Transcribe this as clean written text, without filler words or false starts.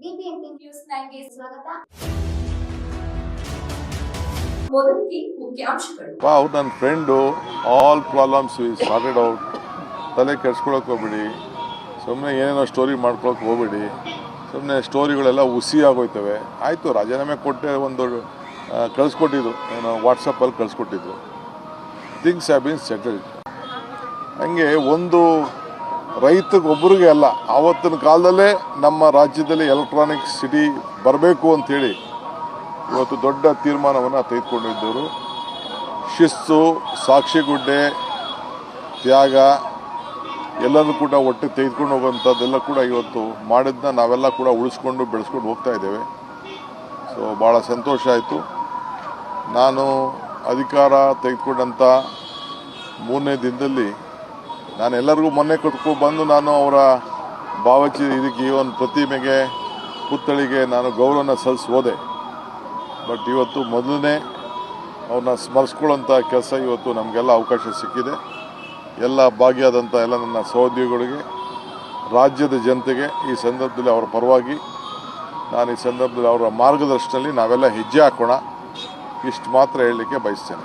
BBMP news 9ಗೆ ಸ್ವಾಗತ. ಮೊದಲಿಗೆ ಮುಖ್ಯಾಂಶಗಳು. ಅವ್ರು ನನ್ನ friend. All problems sorted out. ತಲೆ ಕೆಡ್ಸ್ಕೊಳಕ್ಕೆ ಹೋಗ್ಬೇಡಿ. ಸುಮ್ಮನೆ ಏನೇನೋ ಸ್ಟೋರಿ ಮಾಡ್ಕೊಳಕ್ಕೆ ಹೋಗ್ಬೇಡಿ. ಸುಮ್ಮನೆ ಸ್ಟೋರಿಗಳೆಲ್ಲ ಹುಸಿ ಆಗೋಯ್ತವೆ. ಆಯಿತು, ರಾಜೀನಾಮೆ ಕೊಟ್ಟೆ ಒಂದು ಕಳಿಸ್ಕೊಟ್ಟಿದ್ರು, ಏನೋ ವಾಟ್ಸಪ್ಪಲ್ಲಿ ಕಳಿಸ್ಕೊಟ್ಟಿದ್ರು. Things have been settled. ಹಂಗೆ ಒಂದು ರೈತಗೊಬ್ಬರಿಗೆ ಅಲ್ಲ, ಆವತ್ತಿನ ಕಾಲದಲ್ಲೇ ನಮ್ಮ ರಾಜ್ಯದಲ್ಲಿ ಎಲೆಕ್ಟ್ರಾನಿಕ್ ಸಿಟಿ ಬರಬೇಕು ಅಂಥೇಳಿ ಇವತ್ತು ದೊಡ್ಡ ತೀರ್ಮಾನವನ್ನು ತೆಗೆದುಕೊಂಡಿದ್ದವರು. ಶಿಸ್ತು, ಸಾಕ್ಷಿಗುಡ್ಡೆ, ತ್ಯಾಗ ಎಲ್ಲರೂ ಕೂಡ ಒಟ್ಟಿಗೆ ತೆಗೆದುಕೊಂಡು ಹೋಗುವಂಥದ್ದೆಲ್ಲ ಕೂಡ ಇವತ್ತು ಮಾಡಿದ್ದನ್ನ ನಾವೆಲ್ಲ ಕೂಡ ಉಳಿಸ್ಕೊಂಡು ಬೆಳೆಸ್ಕೊಂಡು ಹೋಗ್ತಾ ಇದ್ದೇವೆ. ಸೊ ಭಾಳ ಸಂತೋಷ ಆಯಿತು. ನಾನು ಅಧಿಕಾರ ತೆಗೆದುಕೊಂಡಂಥ 3ನೇ ದಿನದಲ್ಲಿ ನಾನು ಎಲ್ಲರಿಗೂ ಮೊನ್ನೆ ಬಂದು ನಾನು ಅವರ ಇದಕ್ಕೆ ಈ ಒಂದು ಪ್ರತಿಮೆಗೆ, ಪುತ್ಥಳಿಗೆ ನಾನು ಗೌರವನ ಸಲ್ಲಿಸಿ ಹೋದೆ. ಬಟ್ ಇವತ್ತು ಮೊದಲನೇ ಅವ್ರನ್ನ ಸ್ಮರಿಸ್ಕೊಳ್ಳೋಂಥ ಕೆಲಸ ಇವತ್ತು ನಮಗೆಲ್ಲ ಅವಕಾಶ ಸಿಕ್ಕಿದೆ. ಎಲ್ಲ ಭಾಗಿಯಾದಂಥ ಎಲ್ಲ ನನ್ನ ಸಹೋದ್ಯೋಗಿಗಳಿಗೆ, ರಾಜ್ಯದ ಜನತೆಗೆ ಈ ಸಂದರ್ಭದಲ್ಲಿ ಅವರ ಪರವಾಗಿ ನಾನು ಈ ಸಂದರ್ಭದಲ್ಲಿ ಅವರ ಮಾರ್ಗದರ್ಶನದಲ್ಲಿ ನಾವೆಲ್ಲ ಹೆಜ್ಜೆ ಹಾಕೋಣ, ಇಷ್ಟು ಮಾತ್ರ ಹೇಳಲಿಕ್ಕೆ ಬಯಸ್ತೇನೆ.